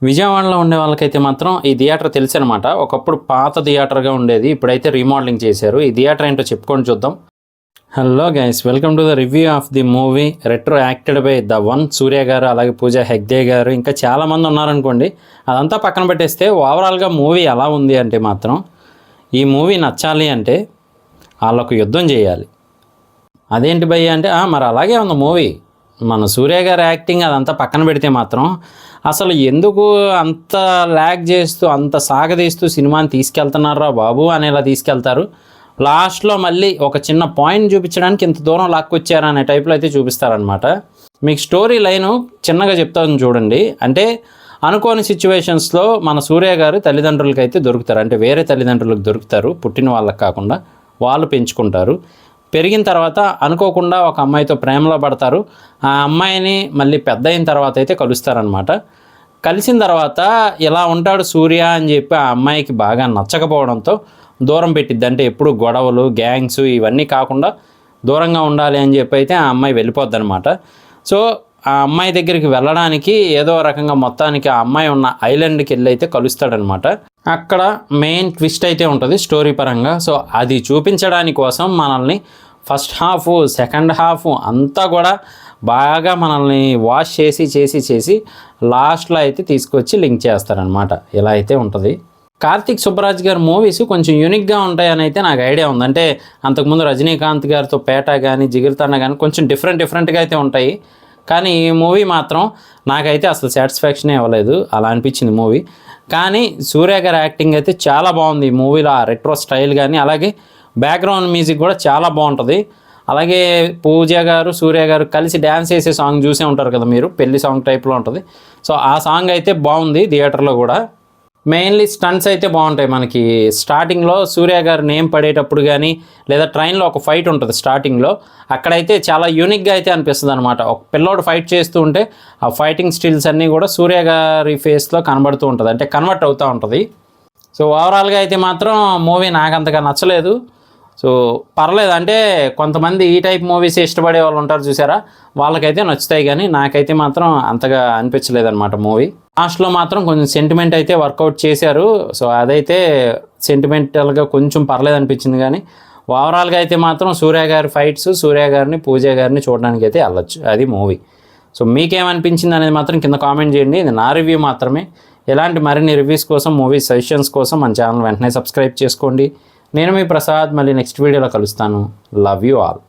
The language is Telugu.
విజయవాడలో ఉండే వాళ్ళకైతే మాత్రం ఈ థియేటర్ తెలుసనమాట. ఒకప్పుడు పాత థియేటర్గా ఉండేది, ఇప్పుడైతే రీమోడలింగ్ చేశారు. ఈ థియేటర్ ఏంటో చెప్పుకొని చూద్దాం. Hello guys, welcome to the review of the movie Retro acted by the one Suriya గారు, అలాగే పూజా హెగ్డే గారు, ఇంకా చాలామంది ఉన్నారనుకోండి. అదంతా పక్కన పెట్టేస్తే ఓవరాల్గా మూవీ ఎలా ఉంది అంటే మాత్రం, ఈ మూవీ నచ్చాలి అంటే వాళ్ళకు యుద్ధం చేయాలి. అదేంటి భయ్య అంటే మరి అలాగే ఉంది మూవీ. మన సూర్య గారి యాక్టింగ్ అదంతా పక్కన పెడితే మాత్రం అసలు ఎందుకు అంత ల్యాగ్ చేస్తూ అంత సాగదీస్తూ సినిమాని తీసుకెళ్తున్నారా బాబు అనేలా తీసుకెళ్తారు. లాస్ట్లో మళ్ళీ ఒక చిన్న పాయింట్ చూపించడానికి ఇంత దూరం లాక్కొచ్చారా అనే టైప్లో అయితే చూపిస్తారనమాట. మీకు స్టోరీ లైను చిన్నగా చెప్తాను చూడండి. అంటే అనుకోని సిచ్యువేషన్స్లో మన సూర్య గారు తల్లిదండ్రులకి అయితే దొరుకుతారు. అంటే వేరే తల్లిదండ్రులకు దొరుకుతారు, పుట్టిన వాళ్ళకి కాకుండా. వాళ్ళు పెంచుకుంటారు. పెరిగిన తర్వాత అనుకోకుండా ఒక అమ్మాయితో ప్రేమలో పడతారు. ఆ అమ్మాయిని మళ్ళీ పెద్ద అయిన తర్వాత అయితే కలుస్తారనమాట. కలిసిన తర్వాత ఇలా ఉంటాడు సూర్య అని చెప్పి ఆ అమ్మాయికి బాగా నచ్చకపోవడంతో దూరం పెట్టిద్ది. అంటే ఎప్పుడు గొడవలు, గ్యాంగ్స్ ఇవన్నీ కాకుండా దూరంగా ఉండాలి అని చెప్పి అయితే ఆ అమ్మాయి వెళ్ళిపోద్ది అనమాట. సో ఆ అమ్మాయి దగ్గరికి వెళ్ళడానికి ఏదో రకంగా మొత్తానికి ఆ అమ్మాయి ఉన్న ఐలాండ్కి వెళ్ళి అయితే కలుస్తాడనమాట. అక్కడ మెయిన్ ట్విస్ట్ అయితే ఉంటుంది స్టోరీ పరంగా. సో అది చూపించడానికి కోసం మనల్ని ఫస్ట్ హాఫ్, సెకండ్ హాఫ్ అంతా కూడా బాగా మనల్ని వాష్ చేసి లాస్ట్లో అయితే తీసుకొచ్చి లింక్ చేస్తారనమాట. ఇలా అయితే ఉంటుంది. కార్తీక్ సుబ్బరాజ్ గారి మూవీస్ కొంచెం యూనిక్గా ఉంటాయని అయితే నాకు ఐడియా ఉంది. అంటే అంతకుముందు రజనీకాంత్ గారితో పేట కానీ, జిగిర్తాండ కానీ కొంచెం డిఫరెంట్గా అయితే ఉంటాయి. కానీ ఈ మూవీ మాత్రం నాకైతే అసలు సాటిస్ఫాక్షనే ఇవ్వలేదు. అలా అనిపించింది మూవీ. కానీ సూర్య గారి యాక్టింగ్ అయితే చాలా బాగుంది ఈ మూవీలో. ఆ రెట్రో స్టైల్ కానీ, అలాగే బ్యాక్గ్రౌండ్ మ్యూజిక్ కూడా చాలా బాగుంటుంది. అలాగే పూజ గారు, సూర్య గారు కలిసి డ్యాన్స్ చేసే సాంగ్ చూసే ఉంటారు కదా మీరు, పెళ్లి సాంగ్ టైప్లో ఉంటుంది. సో ఆ సాంగ్ అయితే బాగుంది థియేటర్లో కూడా. మెయిన్లీ స్టంట్స్ అయితే బాగుంటాయి. మనకి స్టార్టింగ్లో సూర్య గారు నేమ్ పడేటప్పుడు కానీ, లేదా ట్రైన్లో ఒక ఫైట్ ఉంటుంది స్టార్టింగ్లో, అక్కడైతే చాలా యూనిక్గా అయితే అనిపిస్తుంది అనమాట. ఒక పిల్లోడు ఫైట్ చేస్తూ ఉంటే ఆ ఫైటింగ్ స్టిల్స్ అన్నీ కూడా సూర్య గారి ఫేస్లో కనబడుతూ ఉంటుంది, అంటే కన్వర్ట్ అవుతూ ఉంటుంది. సో ఓవరాల్గా అయితే మాత్రం మూవీ నాకు అంతగా నచ్చలేదు. సో పర్లేదు, అంటే కొంతమంది ఈ టైప్ మూవీస్ ఇష్టపడే వాళ్ళు ఉంటారు చూసారా, వాళ్ళకైతే నచ్చుతాయి. కానీ నాకైతే మాత్రం అంతగా అనిపించలేదన్నమాట మూవీ. లాస్ట్లో మాత్రం కొంచెం సెంటిమెంట్ అయితే వర్కౌట్ చేశారు. సో అదైతే సెంటిమెంటల్గా కొంచెం పర్లేదు అనిపించింది. కానీ ఓవరాల్గా అయితే మాత్రం సూర్య గారి ఫైట్స్, సూర్య గారిని, పూజ గారిని చూడడానికి అయితే వెళ్ళొచ్చు. అది మూవీ. సో మీకేమనిపించింది అనేది మాత్రం కింద కామెంట్ చేయండి. ఇది నా రివ్యూ మాత్రమే. ఇలాంటి మరిన్ని రివ్యూస్ కోసం, మూవీ సజెషన్స్ కోసం మన ఛానల్ వెంటనే సబ్స్క్రైబ్ చేసుకోండి. నేను మీ ప్రసాద్, మళ్ళీ నెక్స్ట్ వీడియోలో కలుస్తాను. Love you all.